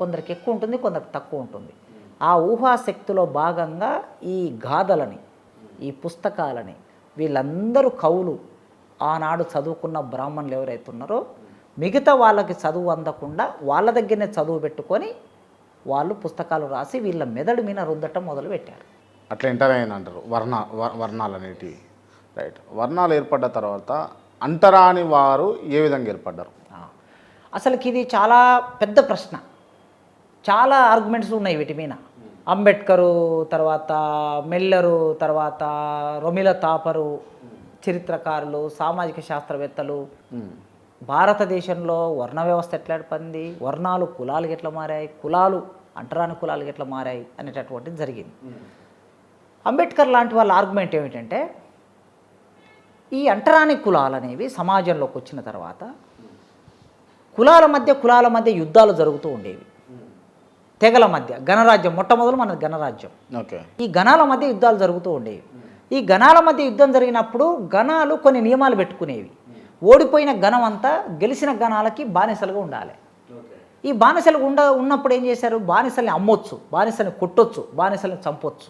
కొందరికి ఎక్కువ ఉంటుంది, కొందరికి తక్కువ ఉంటుంది. ఆ ఊహాశక్తిలో భాగంగా ఈ గాథలని, ఈ పుస్తకాలని వీళ్ళందరూ కవులు ఆనాడు చదువుకున్న బ్రాహ్మణులు ఎవరైతే ఉన్నారో మిగతా వాళ్ళకి చదువు అందకుండా వాళ్ళ దగ్గరనే చదువు పెట్టుకొని వాళ్ళు పుస్తకాలు రాసి వీళ్ళ మెదడు మీద రుద్దటం మొదలుపెట్టారు. అట్లా ఎంటర్ అయ్యాను అంటారు వర్ణాలు అనేటివి. రైట్. వర్ణాలు ఏర్పడ్డ తర్వాత అంటరాని వారు ఏ విధంగా ఏర్పడ్డారు? అసలుకి ఇది చాలా పెద్ద ప్రశ్న. చాలా ఆర్గ్యుమెంట్స్ ఉన్నాయి వీటి మీద. అంబేద్కరు, తర్వాత మెల్లరు, తర్వాత రొమిల తాపరు, చరిత్రకారులు, సామాజిక శాస్త్రవేత్తలు భారతదేశంలో వర్ణ వ్యవస్థ ఎట్లా ఏర్పడింది, వర్ణాలు కులాలు ఎట్లా మారాయి, కులాలు అంటరాని కులాలు ఎట్లా మారాయి అనేటటువంటిది జరిగింది. అంబేద్కర్ లాంటి వాళ్ళ ఆర్గ్యుమెంట్ ఏమిటంటే ఈ అంటరాని కులాలు అనేవి సమాజంలోకి వచ్చిన తర్వాత కులాల మధ్య యుద్ధాలు జరుగుతూ ఉండేవి. తెగల మధ్య గణరాజ్యం, మొట్టమొదలు మన గణరాజ్యం. ఈ గణాల మధ్య యుద్ధాలు జరుగుతూ ఉండేవి. ఈ గణాల మధ్య యుద్ధం జరిగినప్పుడు గణాలు కొన్ని నియమాలు పెట్టుకునేవి. ఓడిపోయిన గణం అంతా గెలిచిన గణాలకి బానిసలుగా ఉండాలి. ఈ బానిసలుగా ఉన్నప్పుడు ఏం చేశారు, బానిసల్ని అమ్మొచ్చు, బానిసల్ని కొట్టొచ్చు, బానిసల్ని చంపొచ్చు.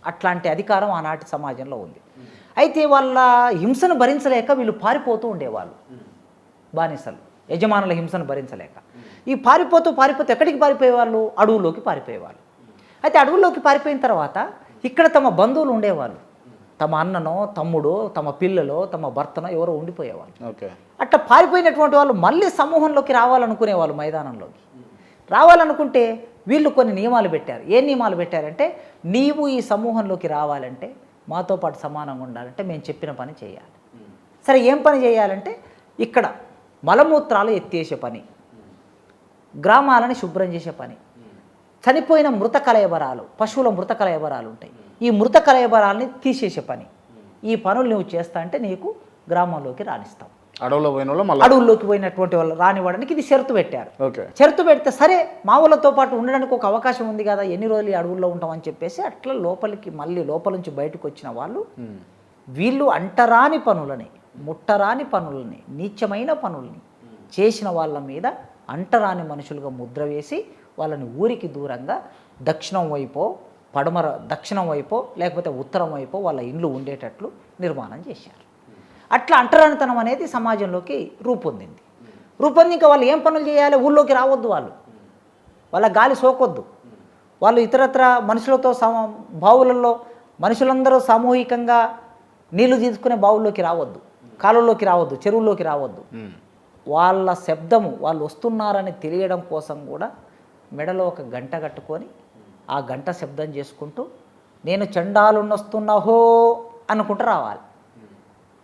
అట్లాంటి అధికారం ఆనాటి సమాజంలో ఉంది. అయితే వాళ్ళ హింసను భరించలేక వీళ్ళు పారిపోతూ ఉండేవాళ్ళు. బానిసలు యజమానుల హింసను భరించలేక ఈ పారిపోతూ ఎక్కడికి పారిపోయేవాళ్ళు, అడవుల్లోకి పారిపోయేవాళ్ళు. అయితే అడవుల్లోకి పారిపోయిన తర్వాత ఇక్కడ తమ బంధువులు ఉండేవాళ్ళు, తమ అన్ననో తమ్ముడో తమ పిల్లలో తమ భర్తనో ఎవరో ఉండిపోయేవాళ్ళు. అట్లా పారిపోయినటువంటి వాళ్ళు మళ్ళీ సమూహంలోకి రావాలనుకునేవాళ్ళు. మైదానంలోకి రావాలనుకుంటే వీళ్ళు కొన్ని నియమాలు పెట్టారు. ఏ నియమాలు పెట్టారంటే, నీవు ఈ సమూహంలోకి రావాలంటే మాతో పాటు సమానంగా ఉండాలంటే మేము చెప్పిన పని చేయాలి. సరే, ఏం పని చేయాలంటే ఇక్కడ మలమూత్రాలు ఎత్తేసే పని, గ్రామాలని శుభ్రం చేసే పని, చనిపోయిన మృత కళయబరాలు, పశువుల మృత కళయబరాలు ఉంటాయి, ఈ మృత కళయబరాలని తీసేసే పని, ఈ పనులు నువ్వు చేస్తా అంటే నీకు గ్రామంలోకి రాణిస్తాం. అడవుల్లోకి పోయినటువంటి వాళ్ళు రానివ్వడానికి ఇది షరతు పెట్టారు. షరతు పెడితే సరే మా ఊళ్ళతో పాటు ఉండడానికి ఒక అవకాశం ఉంది కదా, ఎన్ని రోజులు ఈ అడవుల్లో ఉంటామని చెప్పేసి అట్లా మళ్ళీ లోపల నుంచి బయటకు వచ్చిన వాళ్ళు వీళ్ళు అంటరాని పనులని, ముట్టరాని పనులని, నీచమైన పనులని చేసిన వాళ్ళ మీద అంటరాని మనుషులుగా ముద్ర వేసి వాళ్ళని ఊరికి దూరంగా దక్షిణం వైపో లేకపోతే ఉత్తరం వైపో వాళ్ళ ఇండ్లు ఉండేటట్లు నిర్మాణం చేశారు. అట్లా అంటరానితనం అనేది సమాజంలోకి రూపొందింది. ఇంకా వాళ్ళు ఏం పనులు చేయాలి, ఊళ్ళోకి రావద్దు, వాళ్ళ గాలి సోకొద్దు, వాళ్ళు ఇతరత్ర మనుషులతో బావులలో మనుషులందరూ సామూహికంగా నీళ్లు తీసుకునే బావుల్లోకి రావద్దు, కాలువల్లోకి రావద్దు, చెరువుల్లోకి రావద్దు. వాళ్ళ శబ్దము వాళ్ళు వస్తున్నారని తెలియడం కోసం కూడా మెడలో ఒక గంట కట్టుకొని ఆ గంట శబ్దం చేసుకుంటూ నేను చండాలున్నొస్తున్నాహో అనుకుంటూ రావాలి.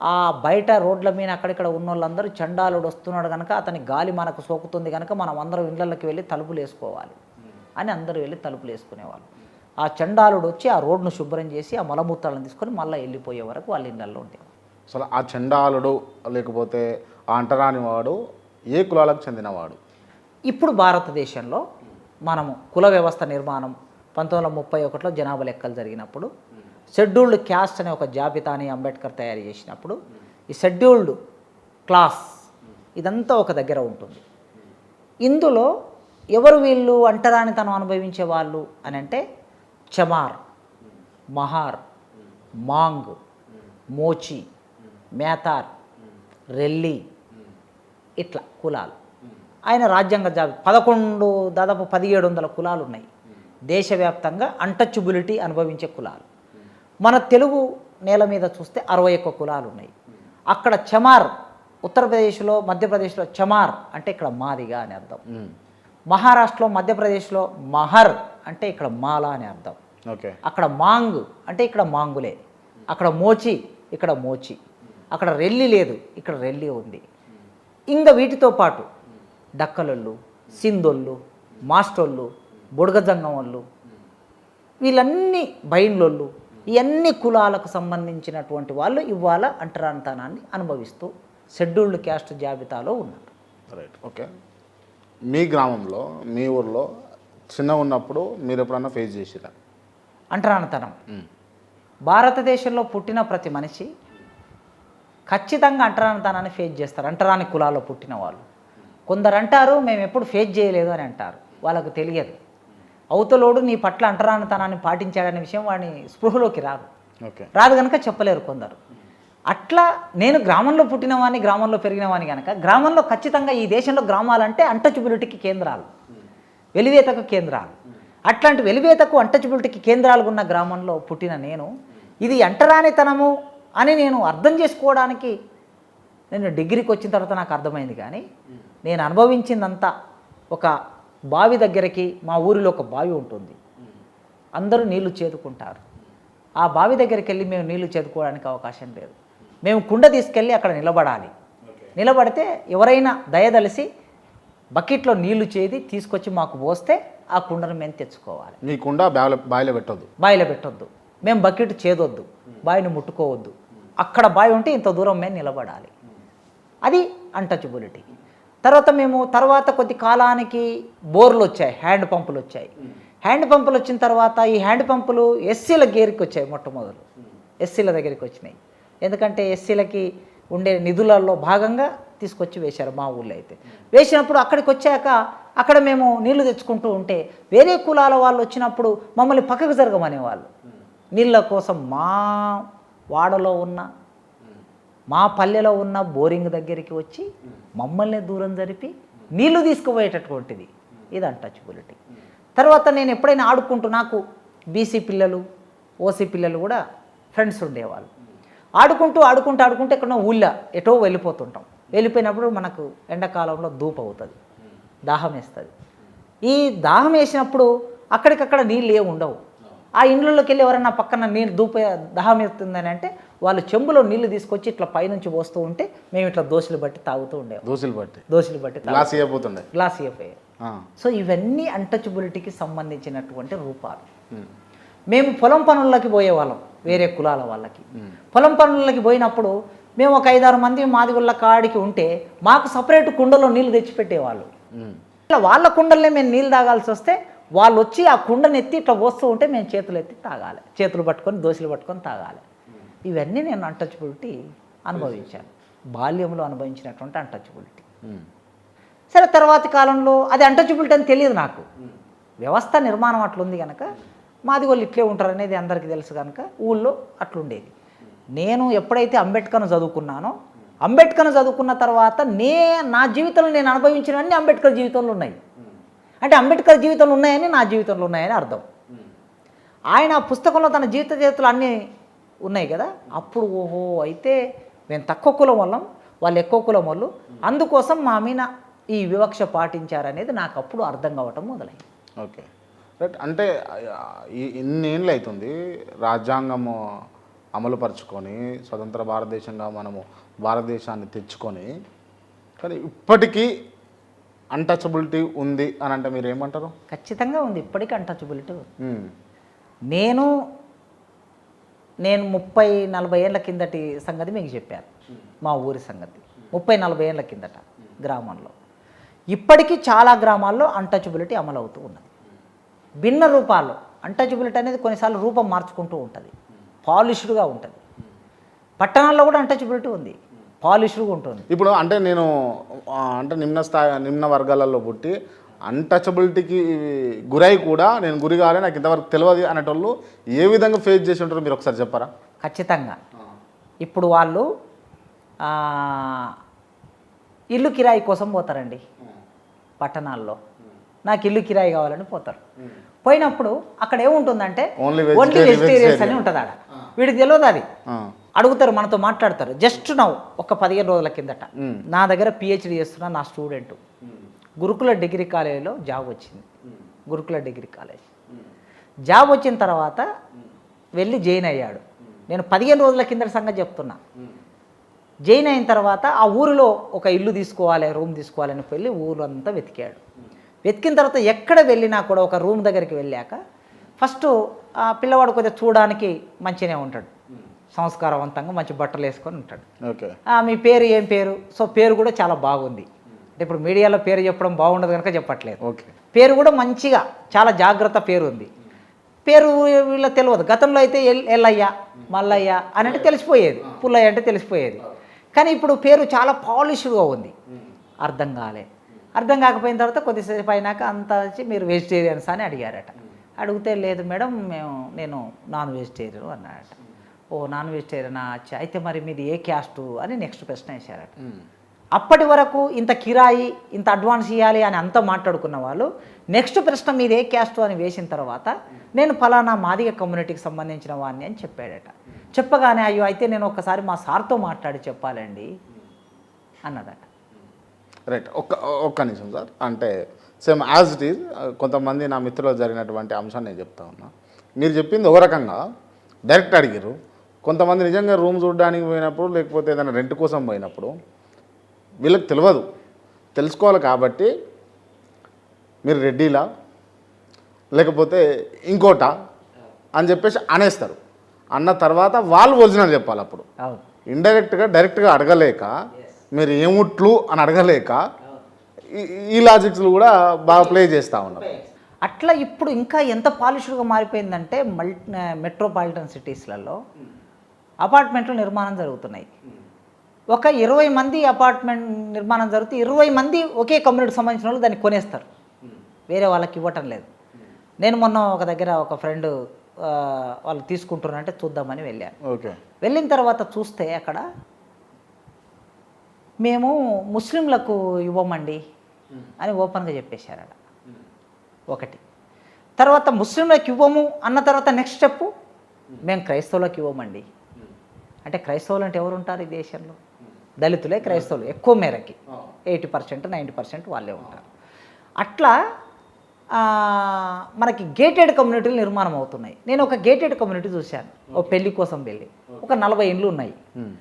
ఆ బయట రోడ్ల మీద అక్కడిక్కడ ఉన్న వాళ్ళందరూ చండాలుడు వస్తున్నాడు కనుక అతని గాలి మనకు సోకుతుంది కనుక మనం అందరం ఇళ్ళకి వెళ్ళి తలుపులు వేసుకోవాలి అని అందరూ వెళ్ళి తలుపులు వేసుకునేవాళ్ళు. ఆ చండాలుడు వచ్చి ఆ రోడ్ను శుభ్రం చేసి ఆ మలమూత్రాలను తీసుకొని మళ్ళీ వెళ్ళిపోయే వరకు వాళ్ళ ఇళ్ళల్లో ఉండేవాళ్ళు. అసలు ఆ చండాలుడు లేకపోతే ఆ అంటరాని వాడు ఏ కులాలకు చెందినవాడు? ఇప్పుడు భారతదేశంలో మనము కుల వ్యవస్థ నిర్మాణం 1931లో జనాభా లెక్కలు జరిగినప్పుడు షెడ్యూల్డ్ క్యాస్ట్ అనే ఒక జాబితాని అంబేద్కర్ తయారు చేసినప్పుడు ఈ షెడ్యూల్డ్ క్లాస్ ఇదంతా ఒక దగ్గర ఉంటుంది. ఇందులో ఎవరు వీళ్ళు అంటరానితనం అనుభవించే వాళ్ళు అని అంటే చమార్, మహార్, మాంగ్, మోచి, మేతార్, రెల్లి, ఇట్లా కులాలు. ఆయన రాజ్యాంగ దాదాపు 1700 కులాలు ఉన్నాయి. దేశవ్యాప్తంగా అన్టచబిలిటీ అనుభవించే కులాలు. మన తెలుగు నేల మీద చూస్తే 61 కులాలు ఉన్నాయి. అక్కడ చమార్, ఉత్తరప్రదేశ్లో మధ్యప్రదేశ్లో చమార్ అంటే ఇక్కడ మాదిగా అని అర్థం. మహారాష్ట్రలో మధ్యప్రదేశ్లో మహర్ అంటే ఇక్కడ మాల అని అర్థం. అక్కడ మాంగ్ అంటే ఇక్కడ మాంగులే, అక్కడ మోచి ఇక్కడ మోచి, అక్కడ రెల్లి లేదు ఇక్కడ రెల్లి ఉంది. ఇంకా వీటితో పాటు డక్కలొళ్ళు, సిందొళ్ళు, మాస్టోళ్ళు, బుడగజంగం వాళ్ళు, వీళ్ళన్నీ బైన్లోళ్ళు, ఇవన్నీ కులాలకు సంబంధించినటువంటి వాళ్ళు ఇవాళ అంటరానితనాన్ని అనుభవిస్తూ షెడ్యూల్డ్ క్యాస్ట్ జాబితాలో ఉన్నారు. రైట్. ఓకే. మీ గ్రామంలో, మీ ఊర్లో చిన్న ఉన్నప్పుడు మీరు ఎప్పుడన్నా ఫేస్ చేసిరా అంటరానితనం? భారతదేశంలో పుట్టిన ప్రతి మనిషి ఖచ్చితంగా అంటరానితనాన్ని ఫేస్ చేస్తారు. అంటరాని కులాల్లో పుట్టిన వాళ్ళు కొందరు అంటారు మేము ఎప్పుడు ఫేస్ చేయలేదు అని అంటారు. వాళ్ళకు తెలియదు. అవతలోడు నీ పట్ల అంటరానితనాన్ని పాటించాడనే విషయం వాడిని స్పృహలోకి రాదు. ఓకే. రాదు కనుక చెప్పలేరు కొందరు. అట్లా నేను గ్రామంలో పుట్టినవాడిని, గ్రామంలో పెరిగినవాడిని కనుక గ్రామంలో ఖచ్చితంగా ఈ దేశంలో గ్రామాలంటే అన్టచబిలిటీకి కేంద్రాలు, వెలివేతకు కేంద్రాలు. అట్లాంటి వెలివేతకు అన్టచబిలిటీకి కేంద్రాలు ఉన్న గ్రామంలో పుట్టిన నేను ఇది అంటరానితనము అని నేను అర్థం చేసుకోవడానికి నేను డిగ్రీకి వచ్చిన తర్వాత నాకు అర్థమైంది. కానీ నేను అనుభవించిందంతా ఒక బావి దగ్గరికి, మా ఊరిలో ఒక బావి ఉంటుంది, అందరూ నీళ్లు చేదుకుంటారు. ఆ బావి దగ్గరికి వెళ్ళి మేము నీళ్లు చేదుకోవడానికి అవకాశం లేదు. మేము కుండ తీసుకెళ్ళి అక్కడ నిలబడాలి. నిలబడితే ఎవరైనా దయదలిసి బకెట్లో నీళ్లు చేది తీసుకొచ్చి మాకు పోస్తే ఆ కుండను మేము తెచ్చుకోవాలి. మీ కుండ బావిలో పెట్టొద్దు, బావిలో పెట్టొద్దు, మేము బకెట్ చేదొద్దు, బావిని ముట్టుకోవద్దు. అక్కడ బావి ఉంటే ఇంత దూరం మేము నిలబడాలి. అది అన్టచబిలిటీ. తర్వాత కొద్ది కాలానికి బోర్లు వచ్చాయి, హ్యాండ్ పంపులు వచ్చాయి. హ్యాండ్ పంపులు వచ్చిన తర్వాత ఈ హ్యాండ్ పంపులు ఎస్సీల గేరికి వచ్చాయి. మొట్టమొదలు ఎస్సీల దగ్గరికి వచ్చినాయి. ఎందుకంటే ఎస్సీలకి ఉండే నిధులలో భాగంగా తీసుకొచ్చి వేశారు మా ఊళ్ళో. అయితే వేసినప్పుడు అక్కడికి వచ్చాక అక్కడ మేము నీళ్లు తెచ్చుకుంటూ ఉంటే వేరే కులాల వాళ్ళు వచ్చినప్పుడు మమ్మల్ని పక్కకు జరగమనేవాళ్ళు. నీళ్ళ కోసం మా వాడలో ఉన్న, మా పల్లెలో ఉన్న బోరింగ్ దగ్గరికి వచ్చి మమ్మల్ని దూరం జరిపి నీళ్లు తీసుకుపోయేటటువంటిది. ఇది అన్టచబిలిటీ. తర్వాత నేను ఎప్పుడైనా ఆడుకుంటూ, నాకు బీసీ పిల్లలు, ఓసీ పిల్లలు కూడా ఫ్రెండ్స్ ఉండేవాళ్ళు. ఆడుకుంటూ ఎక్కడో ఊళ్ళో ఎటో వెళ్ళిపోతుంటాం. వెళ్ళిపోయినప్పుడు మనకు ఎండాకాలంలో ధూప అవుతుంది, దాహం వేస్తుంది. ఈ దాహం వేసినప్పుడు అక్కడికక్కడ నీళ్ళు ఏమి ఉండవు. ఆ ఇండ్లలోకి వెళ్ళి ఎవరైనా పక్కన నీళ్ళు దాహం వేస్తుందని అంటే వాళ్ళు చెంబులో నీళ్లు తీసుకొచ్చి ఇట్లా పైనుంచి పోస్తూ ఉంటే మేము ఇట్లా దోశలు బట్టి తాగుతూ ఉండేవి. దోశలు బట్టి గ్లాస్ ఇవ్వపోయాయి. సో ఇవన్నీ అన్టచబిలిటీకి సంబంధించినటువంటి రూపాలు. మేము పొలం పనులకి పోయేవాళ్ళం, వేరే కులాల వాళ్ళకి. పొలం పనులకి పోయినప్పుడు మేము ఒక 5-6 మంది మాదిగుళ్ళ కాడికి ఉంటే మాకు సపరేట్ కుండలో నీళ్ళు తెచ్చిపెట్టేవాళ్ళు. ఇట్లా వాళ్ళ కుండలనే మేము నీళ్ళు తాగాల్సి వస్తే వాళ్ళు వచ్చి ఆ కుండను ఎత్తి ఇట్లా పోస్తూ ఉంటే మేము చేతులు ఎత్తి తాగాలి, చేతులు పట్టుకొని దోశలు పట్టుకొని తాగాలి. ఇవన్నీ నేను అన్టచబిలిటీ అనుభవించాను, బాల్యంలో అనుభవించినటువంటి అన్టచబిలిటీ. సరే, తర్వాతి కాలంలో అది అన్టచబిలిటీ అని తెలియదు నాకు. వ్యవస్థ నిర్మాణం అట్లుంది కనుక మాది వాళ్ళు ఇట్లే ఉంటారు అనేది అందరికీ తెలుసు కనుక ఊళ్ళో అట్లుండేది. నేను ఎప్పుడైతే అంబేద్కర్ను చదువుకున్న తర్వాత నా జీవితంలో నేను అనుభవించినవన్నీ అంబేద్కర్ జీవితంలో ఉన్నాయి. అంటే అంబేద్కర్ జీవితంలో ఉన్నాయని నా జీవితంలో ఉన్నాయని అర్థం. ఆయన పుస్తకంలో తన జీవిత చరిత్రలు అన్నీ ఉన్నాయి కదా. అప్పుడు ఓహో, అయితే మేము తక్కువ కులం వాళ్ళం, వాళ్ళు ఎక్కువ కులం వాళ్ళు, అందుకోసం మా మీద ఈ వివక్ష పాటించారనేది నాకు అప్పుడు అర్థం కావటం మొదలైంది. Okay, right. అంటే ఇన్నేళ్ళు అవుతుంది రాజ్యాంగము అమలుపరుచుకొని స్వతంత్ర భారతదేశంగా మనము భారతదేశాన్ని తెచ్చుకొని, కానీ ఇప్పటికీ అన్టచబిలిటీ ఉంది అని అంటే మీరు ఏమంటారు? ఖచ్చితంగా ఉంది, ఇప్పటికీ అన్టచబిలిటీ ఉంది. నేను 30-40 ఏళ్ళ కిందటి సంగతి మీకు చెప్పాను, మా ఊరి సంగతి. 30-40 ఏళ్ళ కిందట గ్రామంలో. ఇప్పటికీ చాలా గ్రామాల్లో అన్టచబిలిటీ అమలవుతూ ఉన్నది. భిన్న రూపాల్లో అన్టచబిలిటీ అనేది కొన్నిసార్లు రూపం మార్చుకుంటూ ఉంటుంది, పాలిష్డ్గా ఉంటుంది. పట్టణాల్లో కూడా అన్టచబిలిటీ ఉంది, పాలిష్డ్గా ఉంటుంది. ఇప్పుడు అంటే నేను నిమ్న వర్గాలలో పుట్టి అన్టచబిలిటీకి గురై కూడా నేను గురి కాలే, నాకు ఇంతవరకు తెలియదు అనేటోళ్ళు ఏ విధంగా ఫేస్ చేసి ఉంటారో మీరు ఒకసారి చెప్పారా? ఖచ్చితంగా. ఇప్పుడు వాళ్ళు ఇల్లు కిరాయి కోసం పోతారండి పట్టణాల్లో. నాకు ఇల్లు కిరాయి కావాలని పోతారు. పోయినప్పుడు అక్కడ ఏముంటుందంటే ఓన్లీ వెజిటేరియన్స్ అని ఉంటుంది. ఆడ వీడికి తెలియదు అది. అడుగుతారు, మనతో మాట్లాడతారు. జస్ట్ నవ్వు ఒక 15 రోజుల కిందట నా దగ్గర పిహెచ్డి చేస్తున్న నా స్టూడెంట్ గురుకుల డిగ్రీ కాలేజీలో జాబ్ వచ్చింది. గురుకుల డిగ్రీ కాలేజ్ జాబ్ వచ్చిన తర్వాత వెళ్ళి జాయిన్ అయ్యాడు. నేను 15 రోజుల కిందటి సంగతి చెప్తున్నా. జాయిన్ అయిన తర్వాత ఆ ఊరిలో ఒక ఇల్లు తీసుకోవాలి, రూమ్ తీసుకోవాలని వెళ్ళి ఊరంతా వెతికాడు. వెతికిన తర్వాత ఎక్కడ వెళ్ళినా కూడా ఒక రూమ్ దగ్గరికి వెళ్ళాక ఫస్ట్ ఆ పిల్లవాడు కొద్దిగా చూడడానికి మంచిగానే ఉంటాడు, సంస్కారవంతంగా మంచి బట్టలు వేసుకొని ఉంటాడు. మీ పేరు ఏం పేరు? సో పేరు కూడా చాలా బాగుంది. అంటే ఇప్పుడు మీడియాలో పేరు చెప్పడం బాగుండదు కనుక చెప్పట్లేదు. పేరు కూడా మంచిగా చాలా జాగ్రత్త పేరు ఉంది. పేరు వీళ్ళ తెలియదు. గతంలో అయితే ఎల్లయ్య, మల్లయ్య అని అంటే తెలిసిపోయేది, పుల్లయ్య అంటే తెలిసిపోయేది. కానీ ఇప్పుడు పేరు చాలా పాలిష్గా ఉంది, అర్థం కాలే. అర్థం కాకపోయిన తర్వాత కొద్దిసేపు అయినాక అంతా వచ్చి మీరు వెజిటేరియన్స్ అని అడిగారట. అడిగితే లేదు మేడం నేను నాన్ వెజిటేరియన్ అన్నాడట. ఓ నాన్ వెజిటేరియనా, అచ్చా అయితే మరి మీది ఏ క్యాస్టు అని నెక్స్ట్ ప్రశ్న వేశారట. అప్పటి వరకు ఇంత కిరాయి ఇంత అడ్వాన్స్ ఇవ్వాలి అని అంతా మాట్లాడుకున్న వాళ్ళు నెక్స్ట్ ప్రశ్న మీది ఏ క్యాస్టు అని వేసిన తర్వాత నేను ఫలానా మాదిగ కమ్యూనిటీకి సంబంధించిన వాడిని అని చెప్పాడట. చెప్పగానే అయ్యో అయితే నేను ఒక్కసారి మా సార్తో మాట్లాడి చెప్పాలండి అన్నదట. రైట్, ఒక్క నిమిషం సార్. అంటే సేమ్ యాజ్ ఇట్ ఈజ్ కొంతమంది నా మిత్రులు జరిగినటువంటి అంశాన్ని నేను చెప్తా ఉన్నా. మీరు చెప్పింది ఒక రకంగా డైరెక్ట్ అడిగారు. కొంతమంది నిజంగా రూమ్ చూడడానికి పోయినప్పుడు లేకపోతే ఏదైనా రెంట్ కోసం పోయినప్పుడు వీళ్ళకి తెలియదు, తెలుసుకోవాలి కాబట్టి మీరు రెడ్డిలా లేకపోతే ఇంకోటా అని చెప్పేసి అనేస్తారు. అన్న తర్వాత వాళ్ళు ఒరిజినల్ చెప్పాలి. అప్పుడు అవును, ఇండైరెక్ట్గా డైరెక్ట్గా అడగలేక మీరు ఏముట్లు అని అడగలేక ఈ లాజిక్స్లు కూడా బాగా ప్లే చేస్తూ ఉన్నారు. అట్లా ఇప్పుడు ఇంకా ఎంత పాలిష్డ్గా మారిపోయిందంటే మెట్రోపాలిటన్ సిటీస్లలో అపార్ట్మెంట్లు నిర్మాణం జరుగుతున్నాయి. ఒక 20 మంది అపార్ట్మెంట్ నిర్మాణం జరిగితే 20 మంది ఒకే కమ్యూనిటీకి సంబంధించిన వాళ్ళు దాన్ని కొనేస్తారు, వేరే వాళ్ళకి ఇవ్వటం లేదు. నేను మొన్న ఒక దగ్గర ఒక ఫ్రెండ్ వాళ్ళు తీసుకుంటున్నారంటే చూద్దామని వెళ్ళాను. ఓకే, వెళ్ళిన తర్వాత చూస్తే అక్కడ మేము ముస్లింలకు ఇవ్వమండి అని ఓపెన్గా చెప్పేశారట ఒకటి. తర్వాత ముస్లింలకు ఇవ్వము అన్న తర్వాత నెక్స్ట్ స్టెప్ మేము క్రైస్తవులకు ఇవ్వమండి అంటే క్రైస్తవులు అంటే ఎవరు ఉంటారు ఈ దేశంలో? దళితులే క్రైస్తవులు ఎక్కువ మేరకి 80% 90% వాళ్ళే ఉంటారు. అట్లా మనకి గేటెడ్ కమ్యూనిటీలు నిర్మాణం అవుతున్నాయి. నేను ఒక గేటెడ్ కమ్యూనిటీ చూశాను. ఒక పెళ్లి కోసం వెళ్ళి ఒక 40 ఇండ్లు ఉన్నాయి.